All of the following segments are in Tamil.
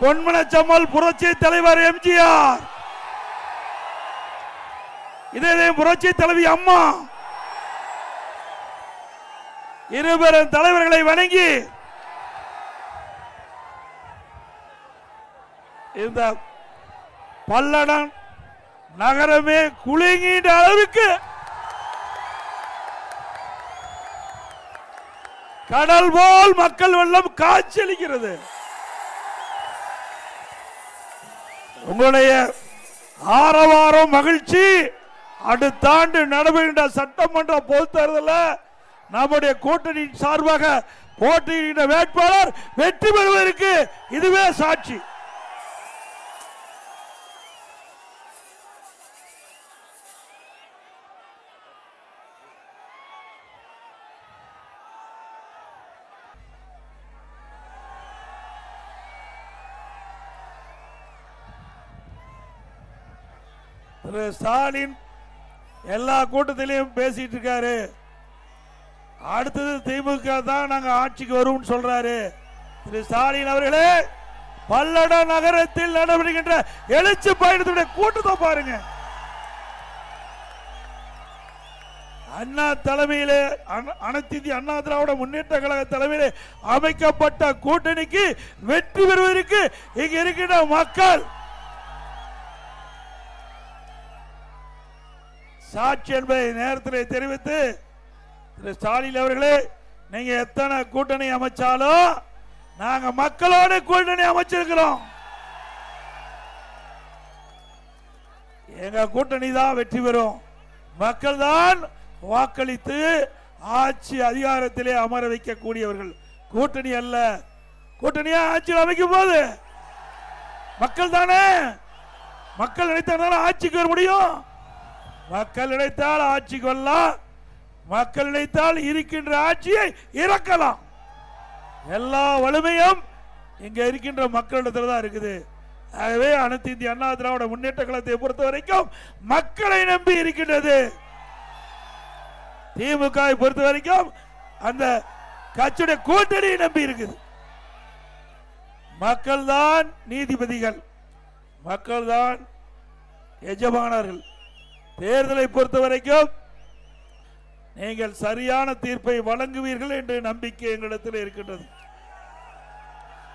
பொன்மனச்சம்மல் புரட்சி தலைவர் எம்ஜிஆர், இதே புரட்சி தலைவி அம்மா, இருவரும் தலைவர்களை வணங்கி இந்த பல்லடம் நகரமே குலுங்கின்ற அளவுக்கு கடல் போல் மக்கள் வெள்ளம் காட்சியளிக்கிறது. உங்களுடைய ஆரவாரம் மகிழ்ச்சி அடுத்த ஆண்டு நடைபெறுகின்ற சட்டமன்ற பொதுத் தேர்தலில் நம்முடைய கூட்டணி சார்பாக போட்டியிடுகின்ற வேட்பாளர் வெற்றி பெறுவதற்கு இதுவே சாட்சி. திரு ஸ்டாலின் எல்லா கூட்டத்திலையும் பேசிட்டு இருக்காரு. அடுத்தது திமுக தான் நாங்க ஆட்சிக்கு வருவோம் சொல்றாரு. திரு ஸ்டாலின் அவர்களே, பல்லடம் நகரத்தில் நடைபெறுகின்ற எழுச்சி பயணத்துடைய கூட்டத்தை பாருங்க. அண்ணா தலைமையிலே, அனைத்து இந்திய அண்ணா திராவிட முன்னேற்ற கழக தலைமையிலே அமைக்கப்பட்ட கூட்டணிக்கு வெற்றி பெறுவதற்கு இங்க இருக்கின்ற மக்கள் சாட்சி என்பதை நேரத்தில் தெரிவித்து, திரு ஸ்டாலின் அவர்களே, நீங்க எத்தனை கூட்டணி அமைச்சாலும் நாங்க மக்களோட கூட்டணி அமைச்சிருக்கிறோம். எங்க கூட்டணி தான் வெற்றி பெறும். மக்கள் தான் வாக்களித்து ஆட்சி அதிகாரத்திலே அமர வைக்கக்கூடியவர்கள், கூட்டணி அல்ல. கூட்டணியா ஆட்சியில் அமைக்கும் போது மக்கள் தானே. மக்கள் நினைத்தால் ஆட்சிக்கு வர முடியும். மக்கள் நினைத்தால் ஆட்சிக்கு வரலாம், மக்கள் நினைத்தால் இருக்கின்ற ஆட்சியை இறக்கலாம். எல்லா வலிமையும் இங்க இருக்கின்ற மக்களிடத்தில் தான் இருக்குது. ஆகவே அனைத்து இந்திய அண்ணா திராவிட முன்னேற்ற கழகத்தை பொறுத்த வரைக்கும் மக்களை நம்பி இருக்கின்றது. திமுக பொறுத்த வரைக்கும் அந்த கட்சியுடைய கூட்டணியை நம்பி இருக்குது. மக்கள் தான் நீதிபதிகள், மக்கள் தான் எஜமானர்கள். தேர்தலை பொறுத்த வரைக்கும் நீங்கள் சரியான தீர்ப்பை வழங்குவீர்கள் என்ற நம்பிக்கை எங்களிடத்தில் இருக்கின்றது.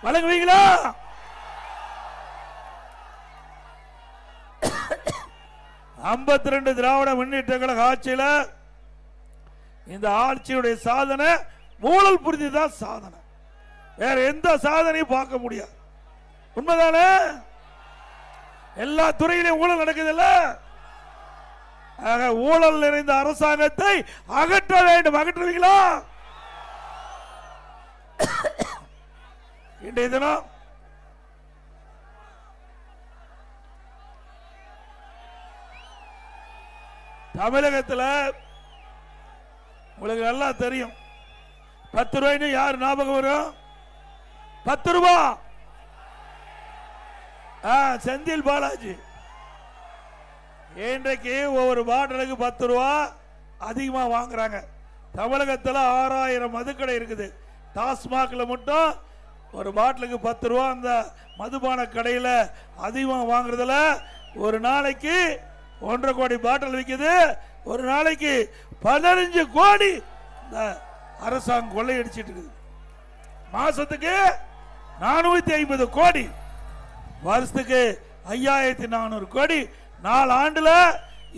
வழங்குவீங்களா? (52) திராவிட முன்னேற்ற கழக ஆட்சியில் இந்த ஆட்சியுடைய சாதனை ஊழல் புரிந்து தான் சாதனை. வேற எந்த சாதனையும் பார்க்க முடியாது. உண்மைதானே? எல்லா துறையிலும் ஊழல் நடக்குதுல்ல. ஊழல் நிறைந்த அரசாங்கத்தை அகற்ற வேண்டும். அகற்றுவீங்களா? இன்றைய தினம் தமிழகத்தில் உங்களுக்கு நல்லா தெரியும், 10 ரூபாய்னு யார் ஞாபகம் வரும்? 10 ரூபா. செந்தில் பாலாஜி. இன்றைக்கு ஒவ்வொரு பாட்டிலுக்கு 10 ரூபா அதிகமாக வாங்குறாங்க. தமிழகத்தில் 6000 மதுக்கடை இருக்குது. டாஸ்மாகில் மட்டும் ஒரு பாட்டிலுக்கு 10 ரூபா அந்த மதுபான கடையில் அதிகமாக வாங்குறதுல ஒரு நாளைக்கு 1.5 கோடி பாட்டில் விற்குது. ஒரு நாளைக்கு 15 கோடி இந்த அரசாங்கம் கொள்ளையடிச்சிட்டு இருக்குது. மாசத்துக்கு 450 கோடி, வருஷத்துக்கு 5400 கோடி, 4 ஆண்டுல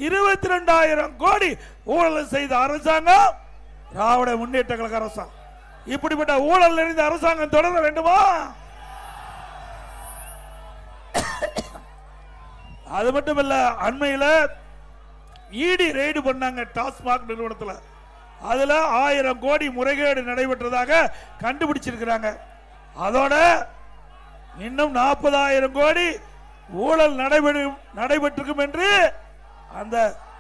22,000 கோடி ஊழல் செய்த அரசாங்கம் திராவிட முன்னேற்ற கழக அரசாங்கம். இப்படிப்பட்ட ஊழல் நிறைந்த அரசாங்கம் தொடர வேண்டுமா? அது மட்டுமல்ல, அண்மையில் இடி ரெய்டு பண்ணாங்க டாஸ்மாக் நிறுவனத்தில். அதுல 1000 கோடி முறைகேடு நடைபெற்றதாக கண்டுபிடிச்சிருக்கிறாங்க. அதோட இன்னும் 40,000 கோடி ஊழல் நடைபெற்றிருக்கும் என்று அந்த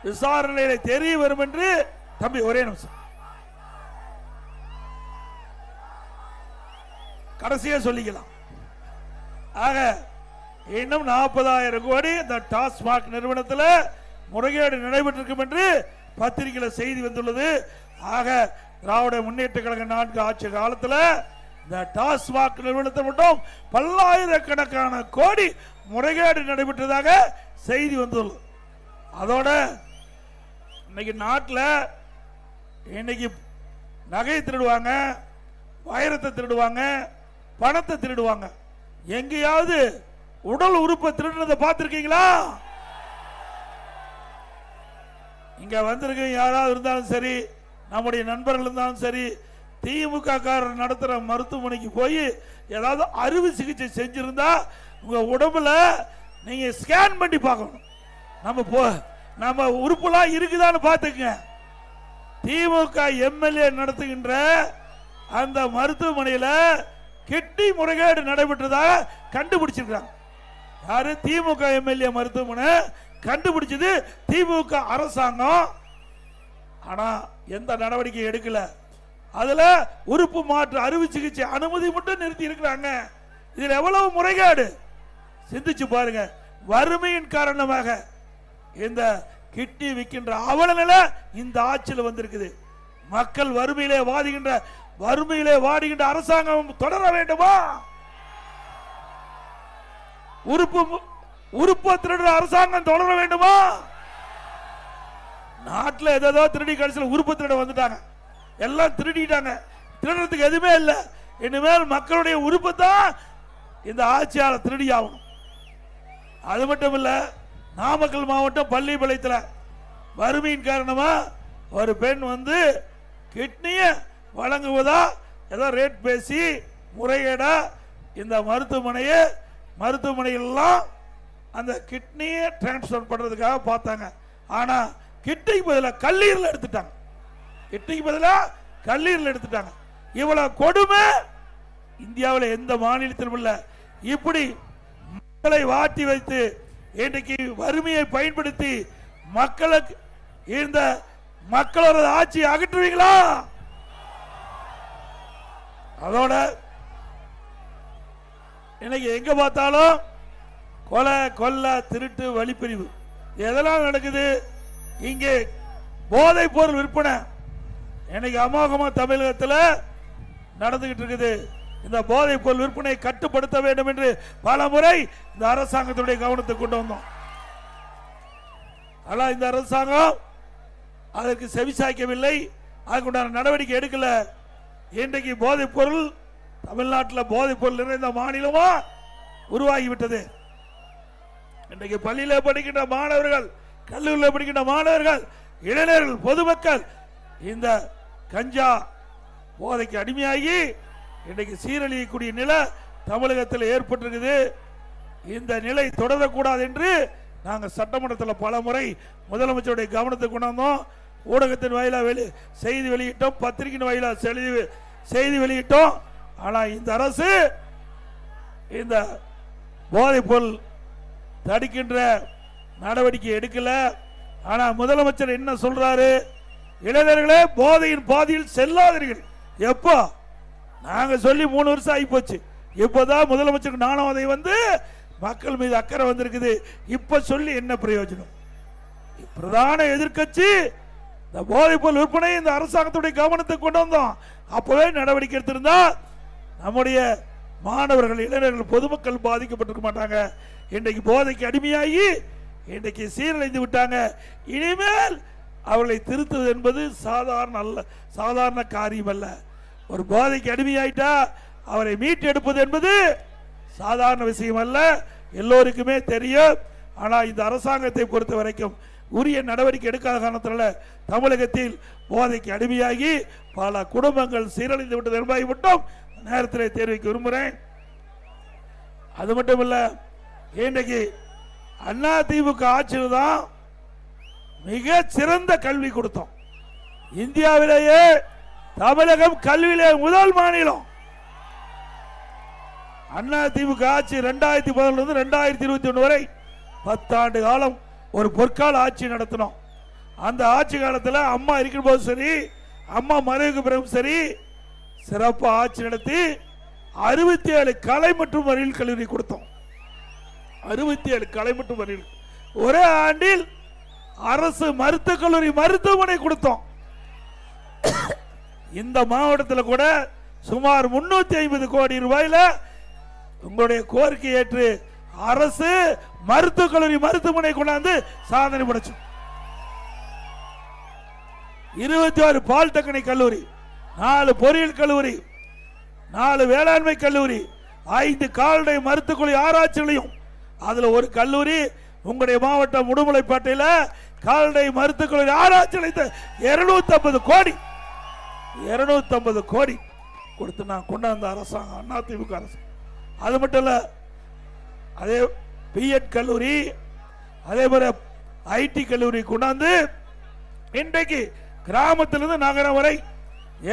விசாரணையில தெரிய வரும் என்று. தம்பி ஒரே நிமிஷம், கடைசியா சொல்லிக்கலாம். ஆக இன்னும் 40,000 கோடி இந்த டாஸ்மாக் நிறுவனத்தில் முறைகேடு நடைபெற்றிருக்கும் என்று பத்திரிகையில் செய்தி வந்துள்ளது. ஆக திராவிட முன்னேற்ற கழக 4 ஆட்சி காலத்தில் இந்த டாஸ்மாக் நிறுவனத்தை மட்டும் பல்லாயிரக்கணக்கான கோடி முறைகேடு நடைபெற்றதாக செய்தி வந்துள்ளது. அதோட இன்னைக்கு நாட்டில் இன்னைக்கு நகையை திருடுவாங்க, வைரத்தை திருடுவாங்க, பணத்தை திருடுவாங்க. எங்கேயாவது உடல் உறுப்பை திருடுறதை பார்த்திருக்கீங்களா? இங்க வந்திருக்க யாராவது இருந்தாலும் சரி, நம்முடைய நண்பர்கள் இருந்தாலும் சரி, திமுக காரர் நடத்துற மருத்துவமனைக்கு போய் ஏதாவது அறுவை சிகிச்சை செஞ்சிருந்தா உங்க உடம்புல நீங்க ஸ்கேன் பண்ணி பார்க்கணும். நம்ம உறுப்புலாம் இருக்குதான்னு பார்த்துங்க. திமுக எம்எல்ஏ நடத்துகின்ற அந்த மருத்துவமனையில் கிட்னி முறைகேடு நடைபெற்றதாக கண்டுபிடிச்சிருக்காங்க. யாரு? திமுக எம்எல்ஏ மருத்துவமனை கண்டுபிடிச்சது திமுக அரசாங்கம். ஆனா எந்த நடவடிக்கை எடுக்கல. அதுல உறுப்பு மாற்று அறுவை சிகிச்சை அனுமதி மட்டும் நிறுத்தி இருக்கிறாங்க. இதுல எவ்வளவு முறைகேடு சிந்திச்சு பாருங்க. வறுமையின் காரணமாக இந்த கிட்னி விற்கின்ற அவல நிலை இந்த ஆட்சியில் வந்திருக்குது. மக்கள் வறுமையிலே வாடுகின்ற அரசாங்கம் தொடர வேண்டுமா? உறுப்பு திருடுற அரசாங்கம் தொடர வேண்டுமா? நாட்டில் ஏதோ திருடி கடைசியில் உறுப்பு திருட வந்துட்டாங்க. எல்லாம் திருடிட்டாங்க. திருடுறதுக்கு எதுவுமே இல்லை. இனிமேல் மக்களுடைய உறுப்பு தான் இந்த ஆட்சியாளர் திருடி ஆகணும். அது மட்டும் இல்ல, நாமக்கல் மாவட்டம் பள்ளிப்பாளையத்தில் வறுமையின் காரணமா ஒரு பெண் வந்து கிட்னிய வழங்குவதா ஏதோ ரேட் பேசி முறைகேடா இந்த மருத்துவமனையெல்லாம் அந்த கிட்னியை டிரான்ஸ்பர் பண்றதுக்காக பார்த்தாங்க. ஆனா கிட்னிக்கு பதிலாக கல்லீரல் எடுத்துட்டாங்க. இவ்வளவு கொடுமை இந்தியாவில் எந்த மாநிலத்திலும் இல்ல. இப்படி மக்களை வாட்டி வைத்து இன்றைக்கு வறுமையை பயன்படுத்தி மக்களுக்கு இந்த மக்களோட ஆட்சியை அகற்றுவீங்களா? அதோட இன்னைக்கு எங்க பார்த்தாலும் கொலை, கொள்ளை, திருட்டு, வழிப்பிரிவு எதெல்லாம் நடக்குது. இங்கே போதைப் பொருள் விற்பனை இன்னைக்கு அமோகமா தமிழகத்தில் நடந்துகிட்டு இருக்குது. இந்த போதைப் பொருள் விற்பனை கட்டுப்படுத்த வேண்டும் என்று பல முறை இந்த அரசாங்கத்துடைய கவனத்தை கொண்டு வந்தோம். ஆனால் இந்த அரசாங்கம் அதற்கு செவிசாய்க்கவில்லை. அதுக்குண்டான நடவடிக்கை எடுக்கல. இன்றைக்கு போதைப் பொருள் தமிழ்நாட்டில் போதைப் பொருள் நிறைந்த மாநிலமா உருவாகிவிட்டது. இன்றைக்கு பள்ளியில் படிக்கின்ற மாணவர்கள், கல்லூரியில் படிக்கின்ற மாணவர்கள், இளைஞர்கள், பொதுமக்கள் இந்த கஞ்சா போதைக்கு அடிமையாகி இன்றைக்கு சீரழியக்கூடிய நிலை தமிழகத்தில் ஏற்பட்டிருக்குது. இந்த நிலை தொடரக்கூடாது என்று நாங்கள் சட்டமன்றத்தில் பல முறை முதலமைச்சருடைய கவனத்தை கொண்டு வந்தோம். ஊடகத்தின் வாயிலாக செய்தி வெளியிட்டோம், பத்திரிகையின் வாயிலாக செய்தி வெளியிட்டோம். ஆனால் இந்த அரசு இந்த போதைப் பொருள் தடுக்கின்ற நடவடிக்கை எடுக்கல. ஆனா முதலமைச்சர் என்ன சொல்றாரு? இளைஞர்களே போதையின் பாதையில் செல்லாதீர்கள். எப்போ? நாங்க சொல்லி 3 வருஷம் ஆகி போச்சு. இப்பதான் முதலமைச்சருக்கு நாணவதை வந்து மக்கள் மீது அக்கறை வந்திருக்குது. இப்ப சொல்லி என்ன பிரயோஜனம்? பிரதான எதிர்க்கட்சி இந்த போதைப் பொருள் விற்பனை இந்த அரசாங்கத்துடைய கவனத்தை கொண்டு வந்தோம். அப்பவே நடவடிக்கை எடுத்திருந்தா நம்முடைய மாணவர்கள், இளைஞர்கள், பொதுமக்கள் பாதிக்கப்பட்டிருக்க மாட்டாங்க. இன்றைக்கு போதைக்கு அடிமையாகி இன்றைக்கு சீரழிந்து விட்டாங்க. இனிமேல் அவர்களை திருத்துவது என்பது சாதாரண காரியம் அல்ல. ஒரு போதைக்கு அடிமையாயிட்டா அவரை மீட்டெடுப்பது என்பது சாதாரண விஷயம் அல்ல, எல்லோருக்குமே தெரியும். ஆனால் இந்த அரசாங்கத்தை பொறுத்த வரைக்கும் உரிய நடவடிக்கை எடுக்காத காரணத்தினால தமிழகத்தில் போதைக்கு அடிமையாகி பல குடும்பங்கள் சீரழிந்து விட்டது என்பதை மட்டும் நேரத்தில் தெரிவிக்க விரும்புகிறேன். அது மட்டும் இல்ல, இன்றைக்கு அண்ணா திமுக ஆட்சியில் தான் மிக சிறந்த கல்வி கொடுத்தோம். இந்தியாவிலேயே தமிழகம் கல்வியிலே முதல் மாநிலம். அண்ணா திமுக ஆட்சி 2011 2021 வரை 10 ஆண்டு காலம் ஒரு பொற்கால ஆட்சி நடத்தினோம். அந்த ஆட்சி காலத்தில் அம்மா இருக்கிற போது சரி, அம்மா மறைவுக்கு பிறகு சரி, சிறப்பாக ஆட்சி நடத்தி 67 கலை மற்றும் அறிவியல் கல்லூரி கொடுத்தோம். 67 கலை மற்றும் அறிவியல். ஒரே ஆண்டில் அரசு மருத்துவக் கல்லூரி, மருத்துவமனை கொடுத்தோம். இந்த மாவட்டத்தில் கூட சுமார் 350 கோடி ரூபாயில உங்களுடைய கோரிக்கை ஏற்று அரசு மருத்துவக் கல்லூரி மருத்துவமனை கொண்டாந்து சாதனை படைச்சோம். 26 பாலிடெக்னிக் கல்லூரி, 4 பொறியியல் கல்லூரி, 4 வேளாண்மை கல்லூரி, 5 கால்நடை மருத்துவக் கல்லூரி ஆராய்ச்சி நிலையம். அதுல ஒரு கல்லூரி உங்களுடைய மாவட்டம் உடுமலைப்பேட்டையில் கால்நடை மருத்துவக் கல்லூரி ஆராய்ச்சி நிலையத்தை 250 கோடி 250 கோடி கொடுத்து நான் கொண்டாந்த அரசாங்கம் அதிமுக அரசு. அது மட்டும் இல்ல, அதே பிஎட் கல்லூரி, அதே மாதிரி ஐடி கல்லூரி கொண்டாந்து இன்றைக்கு கிராமத்திலிருந்து நகரம் வரை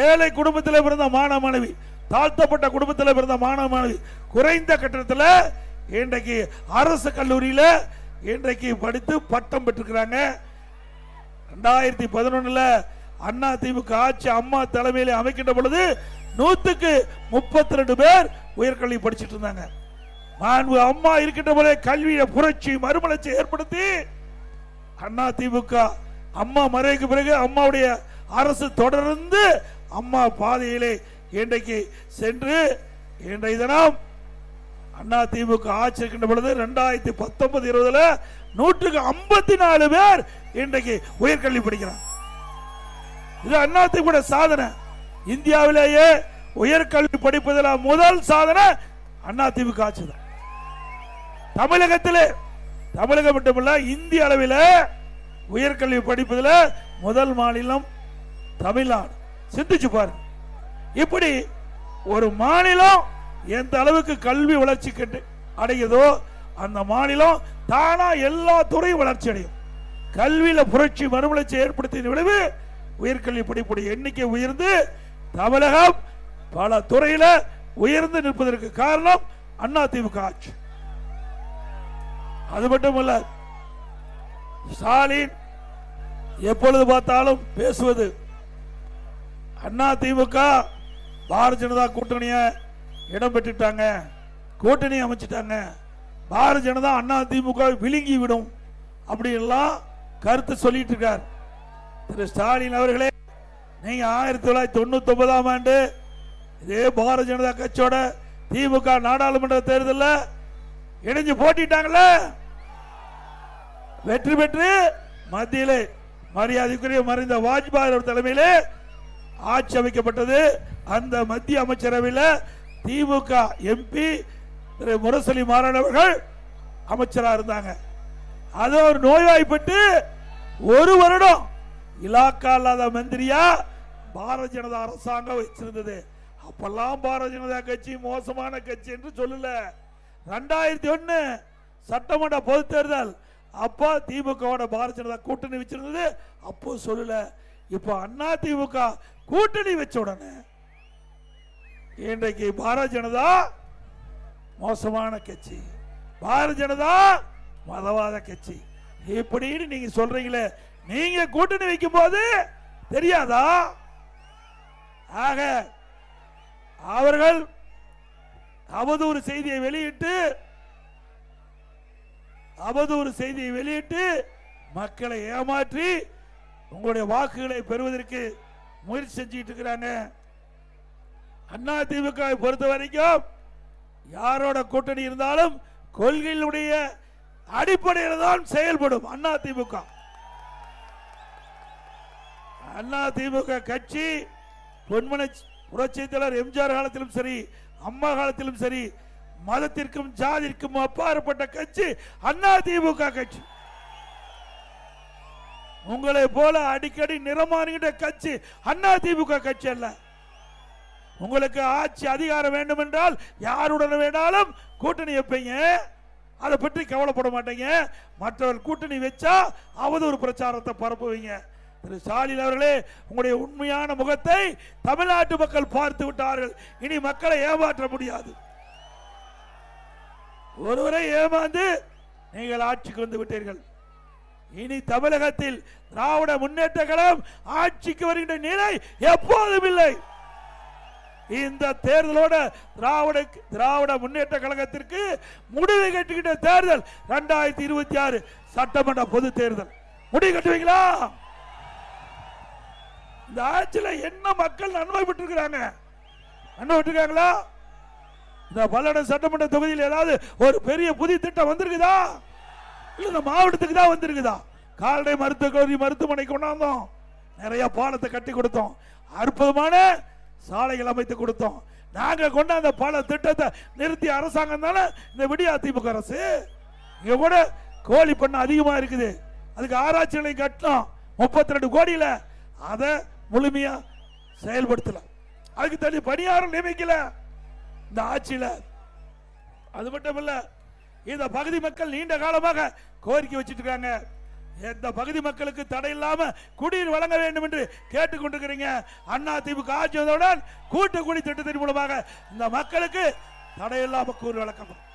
ஏழை குடும்பத்தில் பிறந்த மாணவ மாணவி, தாழ்த்தப்பட்ட குடும்பத்தில் பிறந்த மாணவ மாணவி குறைந்த கட்டணத்தில் இன்றைக்கு அரசு கல்லூரியில் இன்றைக்கு படித்து பட்டம் பெற்றிருக்கிறாங்க. 2011 அண்ணா திமுக ஆட்சி அம்மா தலைமையில் அமைக்கின்ற பொழுது 132 பேர் உயர்கல்வி படிச்சுட்டு இருந்தாங்க. அம்மா இருக்கின்ற போதே கல்வியை புரட்சி மறுமலர்ச்சி ஏற்படுத்தி அண்ணா திமுக அம்மா மறைவுக்கு பிறகு அம்மாவுடைய அரசு தொடர்ந்து அம்மா பாதையிலே இன்றைக்கு சென்று இன்றைய தினம் அண்ணா திமுக ஆட்சி இருக்கின்ற பொழுது 2019-20 154 பேர் இன்றைக்கு உயர்கல்வி படிக்கிறார். இது அண்ணா திமுக சாதனை. இந்தியாவிலேயே உயர்கல்வி படிப்பதில் முதல் சாதனை அண்ணா திமுக ஆட்சி தான். தமிழகம் மட்டுமல்ல, இந்திய அளவில் உயர்கல்வி படிப்பதில் முதல் மாநிலம் தமிழ்நாடு. சிந்திச்சு பாருங்க. இப்படி ஒரு மாநிலம் எந்த அளவுக்கு கல்வி வளர்ச்சி அடைகிறதோ அந்த மாநிலம் தானா எல்லா துறையும் வளர்ச்சி அடையும். கல்வியில புரட்சி மறுமலர்ச்சி ஏற்படுத்திய விளைவு உயர்கல்வி படிப்புடைய எண்ணிக்கை உயர்ந்து தமிழகம் பல துறையில உயர்ந்து நிற்பதற்கு காரணம் அண்ணா திமுக ஆட்சி. அது மட்டுமல்ல, ஸ்டாலின் எப்பொழுது பார்த்தாலும் பேசுவது அண்ணா திமுக பாரதிய ஜனதா கூட்டணிய இடம் பெற்றுட்டாங்க, கூட்டணி அமைச்சிட்டாங்க, பாரதிய ஜனதா அண்ணா திமுக விழுங்கி விடும் அப்படி எல்லாம் கருத்து சொல்லிட்டு இருக்கார். திரு ஸ்டாலின் அவர்களே, நீங்க 1999ஆம் ஆண்டு இதே பாரதிய ஜனதா கட்சியோட திமுக நாடாளுமன்ற தேர்தலில் இணைஞ்சு போட்டிட்டாங்கல்ல, வெற்றி பெற்று மத்தியிலே மரியாதைக்குரிய மறைந்த வாஜ்பாய் தலைமையிலே ஆட்சி அமைக்கப்பட்டது. அந்த மத்திய அமைச்சரவையில் திமுக எம்பி திரு முரசொலி மாறன் அவர்கள் அமைச்சராக இருந்தாங்க. அது ஒரு நோய்வாய்ப்பட்டு ஒரு வருடம் இலாக்கா இல்லாத மந்திரியா பாரதிய ஜனதா அரசாங்கம் வச்சிருந்தது. அப்பெல்லாம் பாரதிய ஜனதா கட்சி மோசமான கட்சி என்று சொல்லல. 2001 சட்டமன்ற பொது தேர்தல் அப்போ திமுக பாரதிய ஜனதா கூட்டணி வச்சிருந்தது, அப்போ சொல்லல. இப்போ அண்ணா திமுக கூட்டணி வச்ச உடனே இன்றைக்கு பாரதிய ஜனதா மோசமான கட்சி, பாரதிய ஜனதா மதவாத கட்சி இப்படின்னு நீங்க சொல்றீங்களே, நீங்க கூட்டணி வைக்கும் போது தெரியாதா? ஆக அவர்கள் அவதூறு செய்தியை வெளியிட்டு மக்களை ஏமாற்றி உங்களுடைய வாக்குகளை பெறுவதற்கு முயற்சி செஞ்சிட்டு இருக்கிறாங்க. அண்ணா திமுக பொறுத்த வரைக்கும் யாரோட கூட்டணி இருந்தாலும் கொள்கையினுடைய அடிப்படையில் தான் செயல்படும். அண்ணா திமுக கட்சி பொன்மனை புரட்சி தலைவர் எம்ஜிஆர் காலத்திலும் சரி, அம்மா காலத்திலும் சரி, மதத்திற்கும் ஜாதிற்கும் அப்பாற்பட்ட கட்சி அண்ணா திமுக கட்சி. உங்களை போல அடிக்கடி நிறமாறுகின்ற கட்சி அண்ணா திமுக கட்சி அல்ல. உங்களுக்கு ஆட்சி அதிகாரம் வேண்டும் என்றால் யாருடன் வேணாலும் கூட்டணி வைப்பீங்க, அதை பற்றி கவலைப்பட மாட்டீங்க. மற்றவர் கூட்டணி வச்சா அவதூறு பிரச்சாரத்தை பரப்புவீங்க. திரு ஸ்டாலின் அவர்களே, உங்களுடைய உண்மையான முகத்தை தமிழ்நாட்டு மக்கள் பார்த்து விட்டார்கள். இனி மக்களை ஏமாற்ற முடியாது. ஒருவரை ஏமாந்து நீங்கள் ஆட்சிக்கு வந்து விட்டீர்கள். இனி தமிழகத்தில் திராவிட முன்னேற்ற கழகம் ஆட்சிக்கு வருகின்ற நிலை எப்போதும் இல்லை. இந்த தேர்தலோட திராவிட முன்னேற்ற கழகத்திற்கு முடிவு கட்டுகின்ற தேர்தல் 2026 சட்டமன்ற பொது தேர்தல். முடிவு கட்டுவீங்களா? இந்த ஆட்சியில் என்ன மக்கள் நன்மை பெற்றிருக்கிறாங்க? அண்ணன் விட்டுருக்காங்களா? இந்த பல்லடம் சட்டமன்ற தொகுதியில் ஏதாவது ஒரு பெரிய புதிய திட்டம் வந்திருக்குதா? இல்ல இந்த மாவட்டத்துக்கு தான் வந்திருக்குதா? கால்நடை மருத்துவமனை கொண்டாந்தோம், நிறைய பாலத்தை கட்டி கொடுத்தோம், அற்புதமான சாலைகள் அமைத்து கொடுத்தோம். நாங்க கொண்டாந்த பல திட்டத்தை நிறுத்தி அரசாங்கம் தானே இந்த விடியா திமுக அரசு. இங்க கூட கோழி பண்ண அதிகமா இருக்குது, அதுக்கு ஆராய்ச்சி நிலையம் கட்டணும் 32 கோடியில, அதை முழுமையா செயல்படுத்தல. அதுக்கு தனி பணியாளர் நியமிக்கல இந்த ஆட்சியில. அது மட்டும் இல்ல, இந்த பகுதி மக்கள் நீண்ட காலமாக கோரிக்கை வச்சிட்டு இருக்காங்க. இந்த பகுதி மக்களுக்கு தடை இல்லாம குடிநீர் வழங்க வேண்டும் என்று கேட்டுக்கொண்டிருக்கிறீங்க. அண்ணா திமுக ஆட்சி வந்தவுடன் கூட்டு குடி திட்டத்தின் மூலமாக இந்த மக்களுக்கு தடை இல்லாம கூறு வழங்கப்படும்.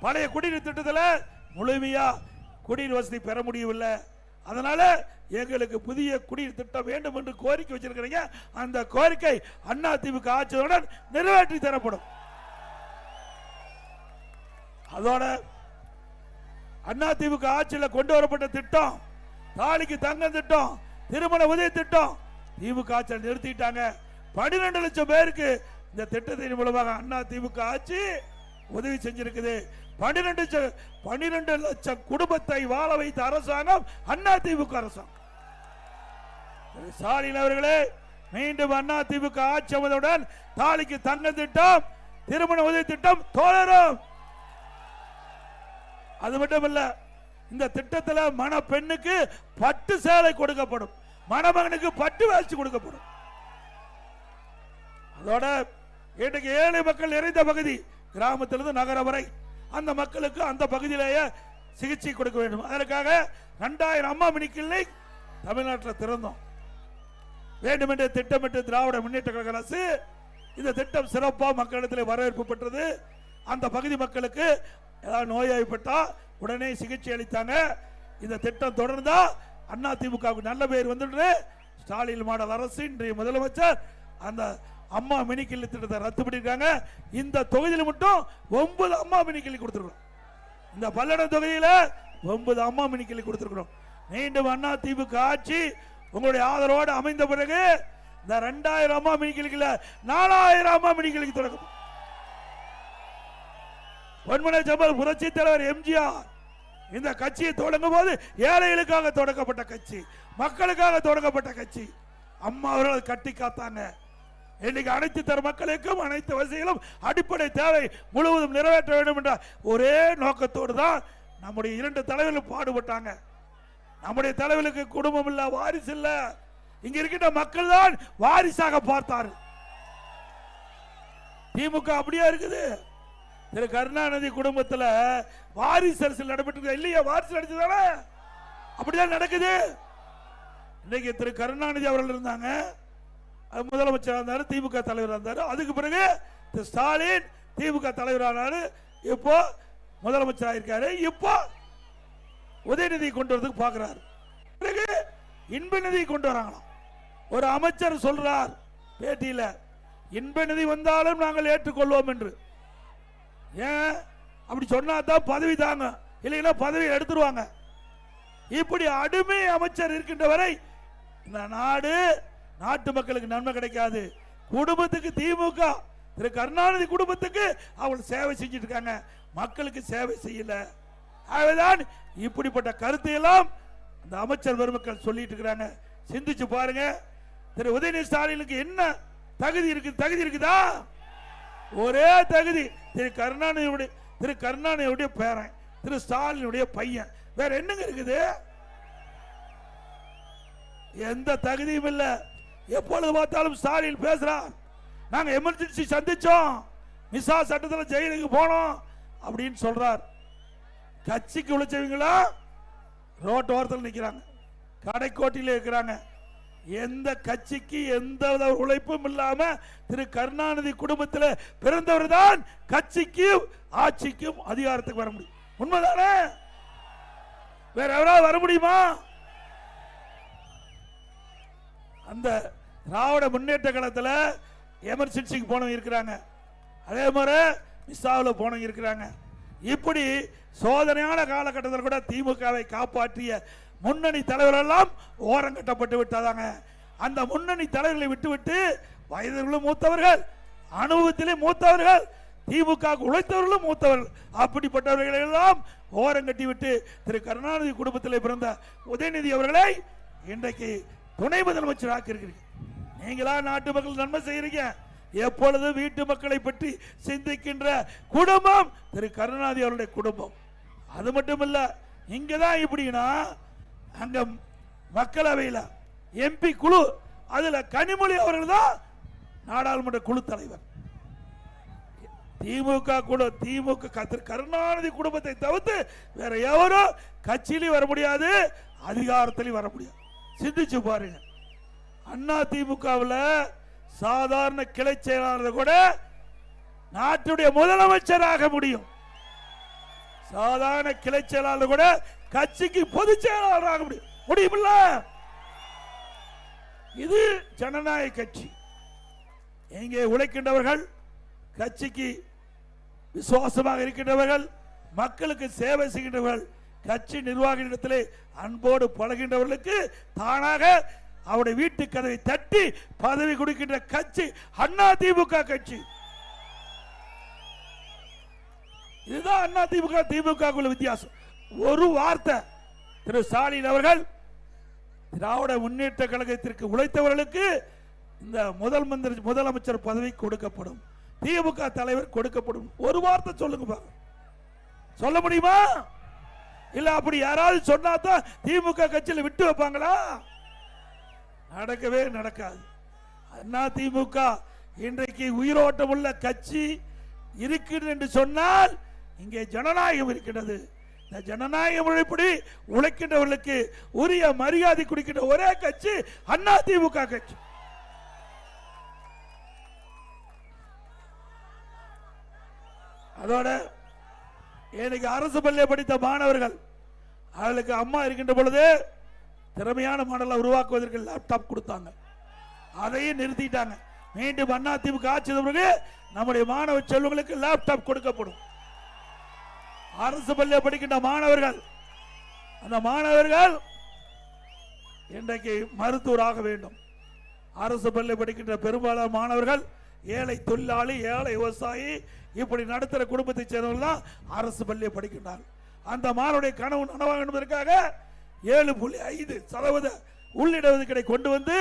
பழைய குடிநீர் திட்டத்தில் முழுமையா குடிநீர் வசதி பெற முடியவில்லை. அதனால எங்களுக்கு புதிய குடிநீர் திட்டம் வேண்டும் என்று கோரிக்கை வச்சிருக்கிறீங்க. அந்த கோரிக்கை அண்ணா திமுக ஆட்சியுடன் நிறைவேற்றி தரப்படும். அதோட அண்ணா திமுக ஆட்சியில் கொண்டு வரப்பட்ட திட்டம் தாலிக்கு தங்கம் திட்டம், திருமண உதவி திட்டம் திமுக ஆட்சியில் நிறுத்திட்டாங்க. 12 லட்சம் பேருக்கு இந்த திட்டத்தின் மூலமாக அண்ணா திமுக ஆட்சி உதவி செஞ்சிருக்குது. 12 லட்சம் குடும்பத்தை வாழ வைத்த அரசாங்கம் அண்ணா திமுக அரசாங்கம். ஸ்டாலின் அவர்களே, மீண்டும் அண்ணா திமுக ஆட்சி அமைந்தவுடன் தாலிக்கு தங்கம் திட்டம், திருமண உதவி திட்டம் தொடரும். அது மட்டும் இல்ல, இந்த திட்டத்தில் மணப்பெண்ணுக்கு பட்டு சேலை கொடுக்கப்படும், மணமகனுக்கு பட்டு வேஷ்டி கொடுக்கப்படும். அதோட இன்றைக்கு ஏழை மக்கள் நிறைந்த பகுதி, கிராமத்திலிருந்து நகர வரை அந்த மக்களுக்கு அந்த பகுதியிலேயே சிகிச்சை கொடுக்க வேண்டும். அதற்காக 2000 அம்மா மினி கிளினிக் தமிழ்நாட்டில் திறந்தோம். வேண்டுமென்றே திட்டமிட்டு திராவிட முன்னேற்ற கழக அரசு இந்த திட்டம் சிறப்பாக மக்களிடத்தில் வரவேற்பு பெற்றது. அந்த பகுதி மக்களுக்கு ஏதாவது நோய்வாய்ப்பட்டா உடனே சிகிச்சை அளித்தாங்க. இந்த திட்டம் தொடர்ந்தா அண்ணா திமுக நல்ல பேர் வந்துட்டு ஸ்டாலின் மாடல் அரசு இன்றைய முதலமைச்சர் அந்த அம்மா மினி கிளினிக் திட்டத்தை ரத்து பண்ணிருக்காங்க. இந்த தொகுதியில் மட்டும் 9 அம்மா மினி கிளினிக் கொடுத்துருக்கோம். இந்த பல்லடம் தொகுதியில் 9 அம்மா மினி கிளினிக் கொடுத்துருக்கோம். மீண்டும் அண்ணா திமுக ஆட்சி உங்களுடைய ஆதரவோடு அமைந்த பிறகு இந்த 2000 அம்மா மினி கிளினிக்ல 4000 அம்மா மினி கிளினிக் தொடங்கும். பொன்மன ஜம்பல் புரட்சி தலைவர் எம்ஜிஆர் இந்த கட்சியை தொடங்கும் போது ஏழைகளுக்காக தொடங்கப்பட்ட கட்சி, மக்களுக்காக தொடங்கப்பட்ட கட்சி. அம்மா அவர்கள் கட்டி காத்தாங்க. இன்னைக்கு அனைத்து தர மக்களுக்கும் அனைத்து வசதிகளும் அடிப்படை தேவை முழுவதும் நிறைவேற்ற வேண்டும் என்ற ஒரே நோக்கத்தோடு தான் நம்முடைய 2 தலைவர்கள் பாடுபட்டாங்க. நம்முடைய தலைவர்களுக்கு குடும்பம் இல்ல, வாரிசு இல்ல, இங்க இருக்கின்ற மக்கள் தான் வாரிசாக பார்த்தார். திமுக அப்படியே இருக்குது. திரு கருணாநிதி குடும்பத்தில் வாரிசு அரசியல் நடைபெற்று இல்லையா? வாரிசு அடிச்சதானே அப்படிதான் நடக்குது. இன்னைக்கு திரு கருணாநிதி அவர்கள் இருந்தாங்க, முதலமைச்சர் இருந்தாரு, திமுக தலைவர் இருந்தாரு. அதுக்கு பிறகு திரு ஸ்டாலின் திமுக தலைவரானாரு, இப்போ முதலமைச்சர் ஆயிருக்காரு. இப்போ உதயநிதி கொண்டு வரதுக்கு பாக்குறாரு. பிறகு இன்ப நிதி கொண்டு வராங்களாம். ஒரு அமைச்சர் சொல்றார் பேட்டியில, இன்ப நிதி வந்தாலும் நாங்கள் ஏற்றுக்கொள்வோம் என்று. ஏன் அப்படி சொன்னா தான் பதவி தாங்க, இல்லைன்னா பதவி எடுத்துருவாங்க. இப்படி அடிமை அமைச்சர் இருக்கின்ற வரை இந்த நாட்டு மக்களுக்கு நன்மை கிடைக்காது. குடும்பத்துக்கு திமுக திரு கருணாநிதி குடும்பத்துக்கு அவள் சேவை செஞ்சிட்டு இருக்காங்க, மக்களுக்கு சேவை செய்யல. ஆகவேதான் இப்படிப்பட்ட கருத்தை எல்லாம் அந்த அமைச்சர் பெருமக்கள் சொல்லிட்டு இருக்கிறாங்க. சிந்திச்சு பாருங்க, திரு உதயநிதி ஸ்டாலினுக்கு என்ன தகுதி இருக்குதா? ஒரே தகுதி, திரு கருணாநிதியுடைய பேரன், திரு ஸ்டாலினுடைய பையன். வேற என்னங்க இருக்குது? எந்த தகுதியும் இல்ல. எப்பொழுது பார்த்தாலும் ஸ்டாலின் பேசுறான், நாங்க எமர்ஜென்சி சந்திச்சோம், மிசா சட்டத்தில் ஜெயிலுக்கு போனோம் அப்படின்னு சொல்றார். கட்சிக்கு உழைச்சவங்களா ரோட்டு ஓரத்தில் நிற்கிறாங்க, கடைக்கோட்டில இருக்கிறாங்க. எந்த கட்சிக்கு எந்த உழைப்பும் இல்லாம திரு கருணாநிதி குடும்பத்தில் பிறந்தவர் தான் கட்சிக்கும் ஆட்சிக்கும் அதிகாரத்துக்கு வர முடியும். உண்மைதானே? வேற எவராவது வர முடியுமா? அந்த திராவிட முன்னேற்ற கழகத்தில் எமர்ஜென்சிக்கு போனவங்க இருக்கிறாங்க, அதே மாதிரி மிஸ்ஸாவில் போனவங்க இருக்கிறாங்க. இப்படி சோதனையான காலகட்டத்தில் கூட திமுகவை காப்பாற்றிய முன்னணி தலைவர்கள் எல்லாம் ஓரங்கட்டப்பட்டு விட்டாதாங்க. அந்த முன்னணி தலைவர்களை விட்டுவிட்டு வயதிலும் மூத்தவர்கள், அனுபவத்திலே மூத்தவர்கள், திமுக உழைத்தவர்களும் மூத்தவர்கள். அப்படிப்பட்டவர்களை எல்லாம் ஓரங்கட்டி விட்டு திரு கருணாநிதி குடும்பத்தில் பிறந்த உதயநிதி அவர்களை இன்றைக்கு துணை முதலமைச்சர் ஆக்கியிருக்கிறீங்க. நீங்களா நாட்டு மக்கள் நன்மை செய்யறீங்க. எப்பொழுது வீட்டு மக்களை பற்றி சிந்திக்கின்ற குடும்பம் திரு கருணாநிதி அவருடைய குடும்பம். அது மட்டுமல்ல, இங்கதான் இப்படின்னா அங்க மக்களவையில் எம்பி குழு, அதுல கனிமொழி அவர்கள் தான் நாடாளுமன்ற குழு தலைவர். திமுக குழு, திமுக கருணாநிதி குடும்பத்தை தவிர்த்து வேற எவரும் கட்சியிலும் வர முடியாது, அதிகாரத்திலும் வர முடியாது. சிந்திச்சு பாருங்க. அண்ணா திமுகவில் சாதாரண கிளை செயலாளர் கூட நாட்டுடைய முதலமைச்சராக முடியும். சாதாரண கிளை செயலாளர் கூட கட்சிக்கு பொதுச் செயலாளராக முடியுமில்ல. இது ஜனநாயக கட்சி. இங்கே உழைக்கின்றவர்கள், கட்சிக்கு விசுவாசமாக இருக்கின்றவர்கள், மக்களுக்கு சேவை செய்கின்றவர்கள், கட்சி நிர்வாகிகளிடத்திலே அன்போடு பழகின்றவர்களுக்கு தானாக அவருடைய வீட்டு கதவை தட்டி பதவி கொடுக்கின்ற கட்சி அண்ணா திமுக கட்சி. இதுதான் அண்ணா திமுக திமுக வித்தியாசம். ஒரு வார்த்தை திரு ஸ்டாலின் அவர்கள் திராவிட முன்னேற்ற கழகத்திற்கு உழைத்தவர்களுக்கு இந்த முதலமைச்சர் பதவி கொடுக்கப்படும், திமுக தலைவர் கொடுக்கப்படும். ஒரு வார்த்தை சொல்லுங்க, சொல்ல முடியுமா? இல்ல அப்படி யாராவது சொன்னா தான் திமுக கட்சியில் விட்டு வைப்பாங்களா? நடக்கவே நடக்காது. அண்ணா திமுக இன்றைக்கு உயிரோட்டம் உள்ள கட்சி இருக்கிறது என்று சொன்னால் இங்கே ஜனநாயகம் இருக்கிறது. இந்த ஜனநாயக முறைப்படி உழைக்கின்றவர்களுக்கு உரிய மரியாதை கொடுக்கின்ற ஒரே கட்சி அண்ணா திமுக கட்சி. அதோட எனக்கு அரசு பள்ளியை படித்த மாணவர்கள், அவர்களுக்கு அம்மா இருக்கின்ற பொழுது திறமையான மாடலை உருவாக்குவதற்கு லேப்டாப் கொடுத்தாங்க. அதையும் நிறுத்திட்டாங்க. மீண்டும் அண்ணா திமுக ஆட்சி பிறகு நம்முடைய மாணவ செல்வங்களுக்கு லேப்டாப் கொடுக்கப்படும். அரசு பள்ளியை படிக்கின்ற மாணவர்கள், அந்த மாணவர்கள் இன்றைக்கு மருத்துவராக வேண்டும். அரசு பள்ளி படிக்கின்ற பெரும்பாலான மாணவர்கள் ஏழை தொழிலாளி, ஏழை விவசாயி, இப்படி நடத்துகிற குடும்பத்தை சேர்ந்தவர்கள் தான் அரசு பள்ளியை படிக்கின்றார்கள். அந்த மாணவருடைய கனவு நனவாக என்பதற்காக 7.5% உள்ளிடஒதுக்கீடை கொண்டு வந்து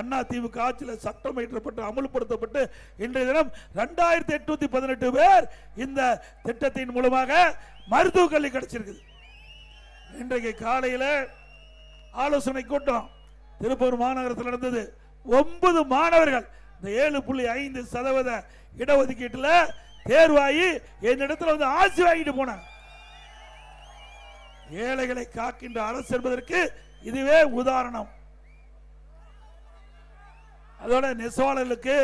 அண்ணா திமுக ஆட்சியில் சட்டம் இயற்றப்பட்டு அமல்படுத்தப்பட்டு இன்றைய தினம் 2818 பேர் இந்த திட்டத்தின் மூலமாக மருத்துவக் கல்வி கிடைச்சிருக்குது. இன்றைக்கு காலையில் ஆலோசனை கூட்டம் திருப்பூர் மாநகரத்தில் நடந்தது. 9 மாணவர்கள் இந்த 7.5% இடஒதுக்கீட்டில் தேர்வாகி என்னிடத்தில் வந்து ஆட்சி வாங்கிட்டு போனாங்க. ஏழைகளை காக்கின்ற அரசு என்பதற்கு இதுவே உதாரணம். அதோட நெசவாளர்களுக்கு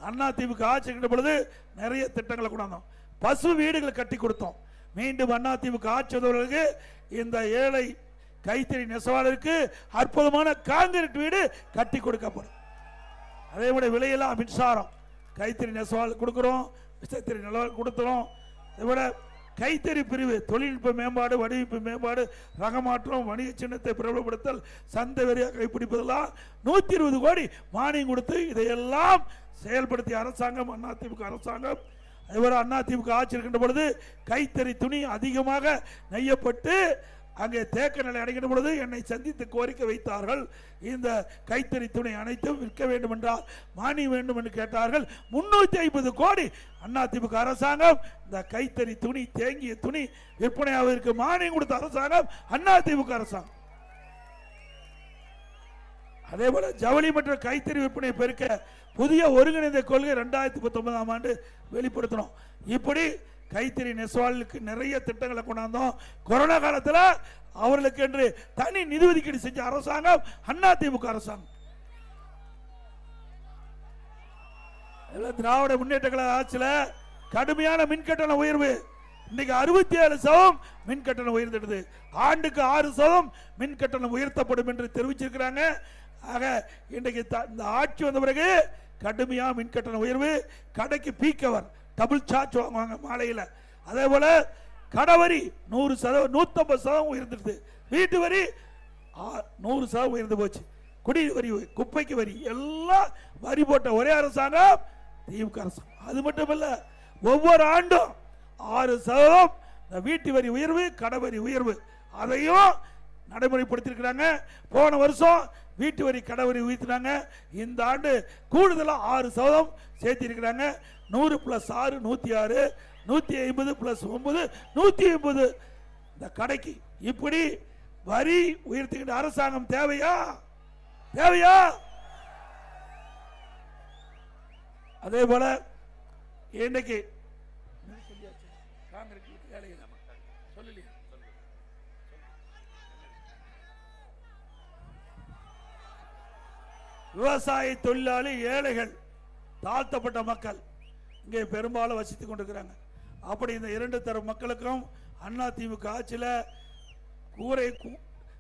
அண்ணா திமுக ஆட்சி பொழுது நிறைய திட்டங்களை கொண்டாந்தோம். பசு வீடுகளை கட்டி கொடுத்தோம். மீண்டும் அண்ணா திமுக ஆட்சி வந்தவர்களுக்கு இந்த ஏழை கைத்தறி நெசவாளருக்கு அற்புதமான காங்கிரீட் வீடு கட்டி கொடுக்கப்படும். அதே போல விலையெல்லாம் மின்சாரம் கைத்தறி நெசவாளர் கொடுக்கிறோம், விசைத்தறி நிலவரம் கொடுத்துறோம். அதேபோல கைத்தறி பிரிவு தொழில்நுட்ப மேம்பாடு, வடிவமைப்பு மேம்பாடு, ரகமாற்றம், வணிக சின்னத்தை பிரபலப்படுத்தல், சந்தை வரியாக கைப்பிடிப்பதெல்லாம் 120 கோடி மானியம் கொடுத்து இதையெல்லாம் செயல்படுத்திய அரசாங்கம் அதிமுக அரசாங்கம். அதுவரை அதிமுக ஆட்சி இருக்கின்ற பொழுது கைத்தறி துணி அதிகமாக நெய்யப்பட்டு அங்கே தேக்க நிலை அடைகின்ற பொழுது என்னை சந்தித்து கோரிக்கை வைத்தார்கள். இந்த கைத்தறி துணி அனைத்தும் விற்க வேண்டும் என்றால் மானியம் வேண்டும் என்று கேட்டார்கள். 350 கோடி அதிமுக அரசாங்கம் இந்த கைத்தறி துணி, தேங்கிய துணி விற்பனையாவதற்கு மானியம் கொடுத்த அரசாங்கம் அதிமுக அரசாங்கம். அதே போல ஜவுளி மற்றும் கைத்தறி விற்பனை பெருக்க புதிய ஒருங்கிணைந்த கொள்கை 2019ஆம் ஆண்டு வெளிப்படுத்தணும். இப்படி கைத்தறி நெசவாளர்களுக்கு நிறைய திட்டங்களை கொண்டாந்தோம். கொரோனா காலத்தில் அவர்களுக்கு என்று தனி நிதி ஒதுக்கீடு செஞ்ச அரசாங்கம் அதிமுக அரசாங்கம். திராவிட முன்னேற்ற கழக ஆட்சியில் கடுமையான மின்கட்டண உயர்வு. இன்னைக்கு 67% மின்கட்டணம் உயர்ந்துடுது. ஆண்டுக்கு 6% மின்கட்டணம் உயர்த்தப்படும் என்று தெரிவிச்சிருக்கிறாங்க. ஆக இன்றைக்கு இந்த ஆட்சி வந்த பிறகு கடுமையான மின்கட்டண உயர்வு. கடைக்கு பீக்கவர் டபுள் சார்ஜ் வாங்குவாங்க மாலையில். அதே போல கடவரி 100%, 150% உயர்ந்துடுது. வீட்டு வரி 100% உயர்ந்து போச்சு. குடி வரி, குப்பைக்கு வரி, எல்லாம் வரி போட்ட ஒரே அரசாங்கம் திமுக அரசாங்கம். அது மட்டுமல்ல, ஒவ்வொரு ஆண்டும் 6% வீட்டு வரி உயர்வு, கடவரி உயர்வு அதையும் நடைமுறைப்படுத்தியிருக்கிறாங்க. போன வருஷம் வீட்டு வரி கடவரி உயர்த்தினாங்க. இந்த ஆண்டு கூடுதலாக 6% சேர்த்தி இருக்கிறாங்க. 100 + 6 106, 150 + 9 180. இந்த கடைக்கு இப்படி வரி உயர்த்துகின்ற அரசாங்கம் தேவையா? தேவையா? அதே போல இன்னைக்கு விவசாய தொழிலாளி, ஏழைகள், தாழ்த்தப்பட்ட மக்கள் இங்கே பெரும்பாலும் வசித்துக் கொண்டிருக்கிறாங்க. அப்படி இந்த 2 தரப்பு மக்களுக்கும் அண்ணா திமுக ஆட்சியில் கூரை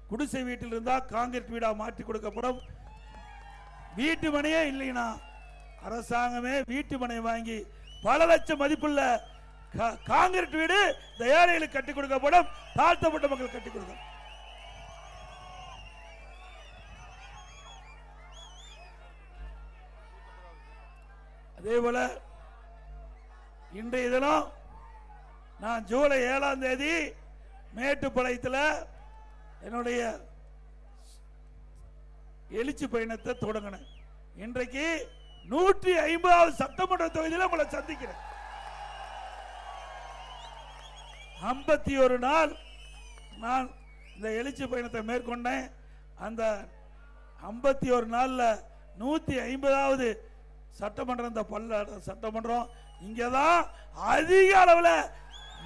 குடிசை வீட்டில் இருந்தால் காங்கிரீட் வீடா மாற்றி கொடுக்கப்படும். வீட்டு மனையே இல்லைன்னா அரசாங்கமே வீட்டு மனை வாங்கி பல லட்சம் மதிப்புள்ள காங்கிரீட் வீடு இந்த ஏழைகளுக்கு கட்டி கொடுக்கப்படும், தாழ்த்தப்பட்ட மக்கள் கட்டி கொடுக்கும். அதே போல இன்றைய தினம் நான் ஜூலை 7ஆம் தேதி மேட்டுப்பாளையத்தில் என்னுடைய எழுச்சி பயணத்தை தொடங்கினேன். இன்றைக்கு 150வது சட்டமன்ற தொகுதியில் உங்களை சந்திக்கிறேன். 51 நாள் நான் இந்த எழுச்சி பயணத்தை மேற்கொண்டேன். அந்த 51 நாள்ல 150வது சட்டமன்றம், இந்த பல்ல சட்டமன்றம், இங்கதான் அதிக அளவில்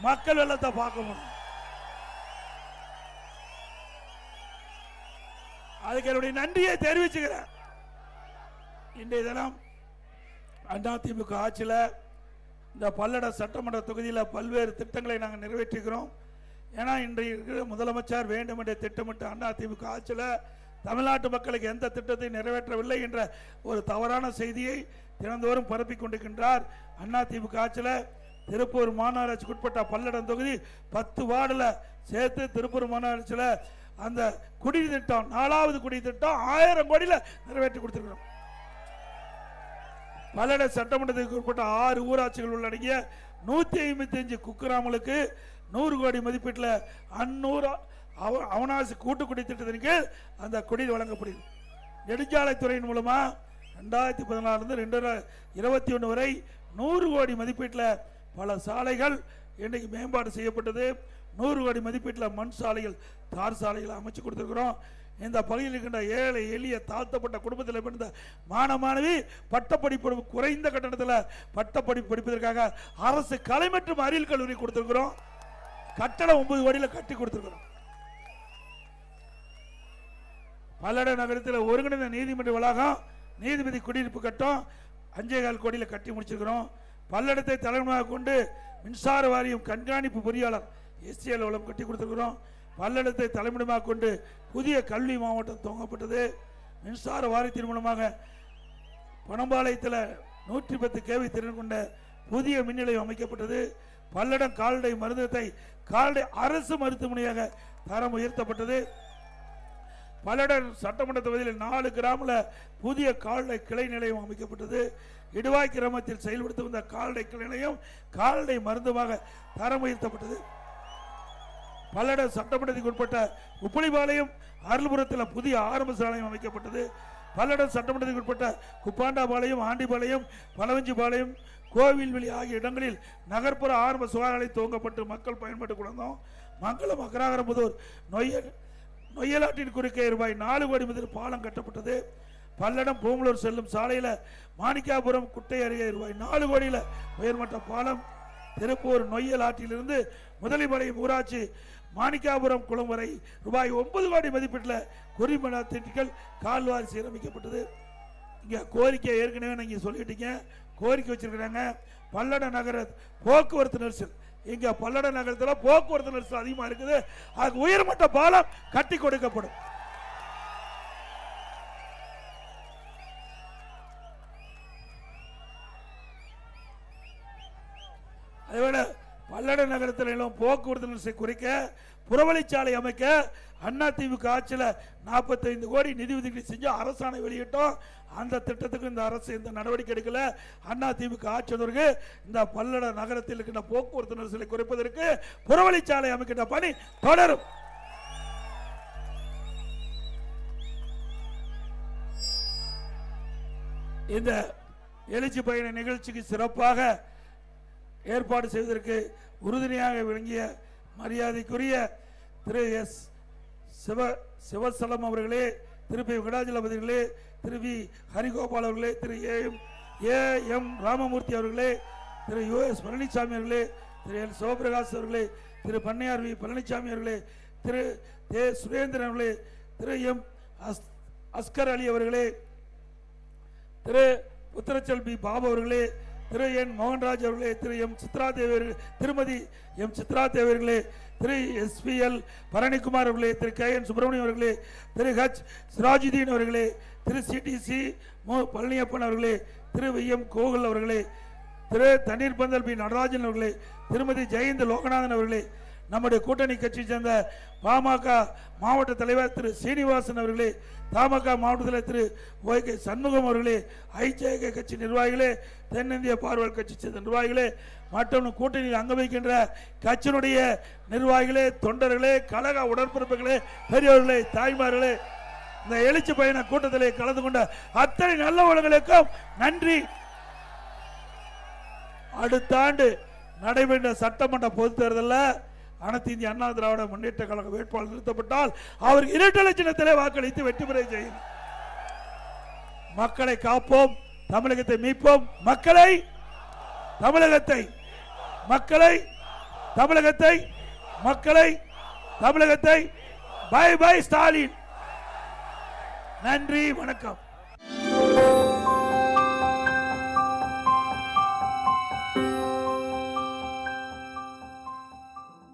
மக்கள் வெள்ளத்தை பார்க்க முடியும். அதுக்கு என்னுடைய நன்றியை தெரிவிச்சுக்கிறேன். இன்றைய தினம் அதிமுக ஆட்சியில் இந்த பல்லட சட்டமன்ற தொகுதியில் பல்வேறு திட்டங்களை நாங்கள் நிறைவேற்றுகிறோம். ஏன்னா இன்றைய முதலமைச்சர் வேண்டும் என்று திட்டமிட்ட அதிமுக ஆட்சியில் தமிழ்நாட்டு மக்களுக்கு எந்த திட்டத்தை நிறைவேற்றவில்லை என்ற ஒரு தவறான செய்தியை தினந்தோறும் பரப்பிக் கொண்டிருக்கின்றார். அதிமுக ஆட்சியில் திருப்பூர் மாநகராட்சிக்கு உட்பட்ட பல்லடம் தொகுதி 10 வார்டில் சேர்த்து திருப்பூர் மாநகராட்சியில் அந்த குடிநீர் திட்டம், 4வது குடிநீர் திட்டம் 1000 கோடியில் நிறைவேற்றி கொடுத்திருக்கிறோம். பல்லட சட்டமன்றத்துக்கு உட்பட்ட 6 ஊராட்சிகள் உள்ளடங்கிய 155 குக்கிராமங்களுக்கு 100 கோடி மதிப்பீட்டில் அன்னூர் அவனாசி கூட்டு குடிநீர் திட்டத்தின் கீழ் அந்த குடிநீர் வழங்கப்படுகிறது. நெடுஞ்சாலைத்துறையின் மூலமா 2014 2021 வரை 100 கோடி மதிப்பீட்டில் பல சாலைகள் இன்றைக்கு மேம்பாடு செய்யப்பட்டது. 100 கோடி மதிப்பீட்டில் மண் சாலைகள், தார் சாலைகளை அமைச்சு கொடுத்திருக்கிறோம். இந்த பகுதியில் இருக்கின்ற ஏழை எளிய தாழ்த்தப்பட்ட குடும்பத்தில் பிறந்த மாணவி பட்டப்படிப்பு குறைந்த கட்டணத்தில் பட்டப்படிப்பு படிப்பதற்காக அரசு கலை மற்றும் அறிவியல் கல்லூரி கொடுத்திருக்கிறோம். கட்டணம் 9 கோடியில் கட்டி கொடுத்திருக்கிறோம். பல்லட நகரத்தில் ஒருங்கிணைந்த நீதிமன்ற வளாகம், நீதிபதி குடியிருப்பு கட்டம் 5.25 கோடியில் கட்டி முடிச்சிருக்கிறோம். பல்லடத்தை தலைமையாக கொண்டு மின்சார வாரியம் கண்காணிப்பு பொறியாளர் எஸ்சி அலுவலகம் கட்டி கொடுத்திருக்கிறோம். பல்லடத்தை தலைமையிடமாக கொண்டு புதிய கல்வி மாவட்டம் துவங்கப்பட்டது. மின்சார வாரியத்தின் மூலமாக பணம்பாளையத்தில் 110 kV திறன் கொண்ட புதிய மின் நிலையம் அமைக்கப்பட்டது. பல்லடம் கால்நடை மருந்தகத்தை கால்நடை அரசு மருத்துவமனையாக தரம் உயர்த்தப்பட்டது. பல்லடம் சட்டமன்ற தொகுதியில் 4 கிராமில் புதிய கால்நடை கிளை நிலையம் அமைக்கப்பட்டது. இடுவாய் கிராமத்தில் செயல்படுத்த வந்த கால்நடை கிளை நிலையம் கால்நடை மருந்தமாக தரம் உயர்த்தப்பட்டது. பல்லட சட்டமன்றத்துக்கு உட்பட்ட உப்பளிபாளையம் அருள்புரத்தில் புதிய ஆரம்ப சாலையம் அமைக்கப்பட்டது. பல்லடம் சட்டமன்றத்துக்கு உட்பட்ட குப்பாண்டாபாளையம், ஆண்டிபாளையம், பலவஞ்சிபாளையம், கோவில்வெளி ஆகிய இடங்களில் நகர்ப்புற ஆரம்ப சுகாதார துவங்கப்பட்டு மக்கள் பயன்பாட்டுக்கு வந்தோம். மங்களம் அக்ராகரம்புதூர் நொய்யலாற்றின் குறுக்கே ரூபாய் 4 கோடி முதல் பாலம் கட்டப்பட்டது. பல்லடம் பூமலூர் செல்லும் சாலையில் மாணிக்காபுரம் குட்டை அருகே ரூபாய் 4 கோடியில் உயர்மட்ட பாலம். திருப்பூர் நொய்யல் ஆற்றிலிருந்து முதலிபாளையம் ஊராட்சி மாணிக்காபுரம் குளம் வரை ரூபாய் 9 கோடி மதிப்பீட்டில் குறிமண திட்டங்கள் கால்வாரி சீரமைக்கப்பட்டது. இங்கே கோரிக்கை ஏற்கனவே நீங்கள் சொல்லிட்டீங்க, கோரிக்கை வச்சிருக்கிறாங்க. பல்லட நகர போக்குவரத்து நெரிசல், இங்க பல்லட நகரத்தில் போக்குவரத்து நெரிசல் அதிகமாக இருக்குது. அதுக்கு உயர்மட்ட பாலம் கட்டி கொடுக்கப்படும். அதேபோல பல்லட நகரத்திலும் போக்குவரத்து நெரிசலை குறைக்க புறவழிச்சாலை அமைக்க அதிமுக ஆட்சியில் 45 கோடி நிதி ஒதுக்கீடு செஞ்சு அரசாணை வெளியிட்டோம். அந்த திட்டத்துக்கு இந்த அரசு இந்த நடவடிக்கை எடுக்கல. அதிமுக ஆட்சியதற்கு இந்த பல்லட நகரத்தில் இருக்கின்ற போக்குவரத்து நெரிசலை குறைப்பதற்கு புறவழிச்சாலை அமைக்கின்ற பணி தொடரும். இந்த எழுச்சி பயண நிகழ்ச்சிக்கு சிறப்பாக ஏற்பாடு செய்வதற்கு உறுதுணையாக விளங்கிய மரியாதைக்குரிய திரு எஸ் சிவசலம் அவர்களே, திரு பி வெங்கடாஜலபதிகளே, திரு வி ஹரிகோபால் அவர்களே, திரு ஏ எம் ராமமூர்த்தி அவர்களே, திரு யு எஸ் பழனிசாமி அவர்களே, திரு எல் சிவபிரகாஷ் அவர்களே, திரு பன்னையார் வி பழனிசாமி அவர்களே, திரு தே சுரேந்திரன் அவர்களே, திரு எம் அஸ்கர் அலி அவர்களே, திரு புத்திரச்சல் பி பாபு அவர்களே, திரு என் மோகன்ராஜ் அவர்களே, திரு எம் சித்ரா தேவி, திருமதி எம் சித்ரா தேவர்களே, திரு எஸ்பிஎல் பரணிக்குமார் அவர்களே, திரு கே என் சுப்பிரமணியம் அவர்களே, திரு ஹச் சிராஜுதீன் அவர்களே, திரு சிடிசி மு பழனியப்பன் அவர்களே, திரு வி எம் கோகுல் அவர்களே, திரு தண்ணீர் பந்தல் பி நடராஜன் அவர்களே, திருமதி ஜெயந்த் லோகநாதன் அவர்களே, நம்முடைய கூட்டணி கட்சியை சேர்ந்த பாமக மாவட்ட தலைவர் திரு சீனிவாசன் அவர்களே, தமாக மாவட்ட தலைவர் திரு ஒய் கே சண்முகம் அவர்களே, ஐஜேகே கட்சி நிர்வாகிகளே, தென்னிந்திய பார்வையாளர் கட்சி சேர்ந்த நிர்வாகிகளே மற்றும் கூட்டணியில் அங்க வைக்கின்ற கட்சியினுடைய நிர்வாகிகளே, தொண்டர்களே, கழக உடன்பிறப்புகளே, பெரியவர்களே, தாய்மார்களே, இந்த எழுச்சி பயண கூட்டத்திலே கலந்து கொண்ட அத்தனை நல்லவர்களுக்கும் நன்றி. அடுத்த ஆண்டு நடைபெற்ற சட்டமன்ற பொதுத் தேர்தலில் அனைத்து இந்திய அண்ணா திராவிட முன்னேற்ற கழக வேட்பாளர் நிறுத்தப்பட்டால் அவருக்கு இரட்டை சின்னத்திலே வாக்களித்து வெற்றி பெற செய்யும். மக்களை காப்போம், தமிழகத்தை மீட்போம், மக்களை தமிழகத்தை மக்களை தமிழகத்தை மக்களை தமிழகத்தை பை பை ஸ்டாலின். நன்றி, வணக்கம்.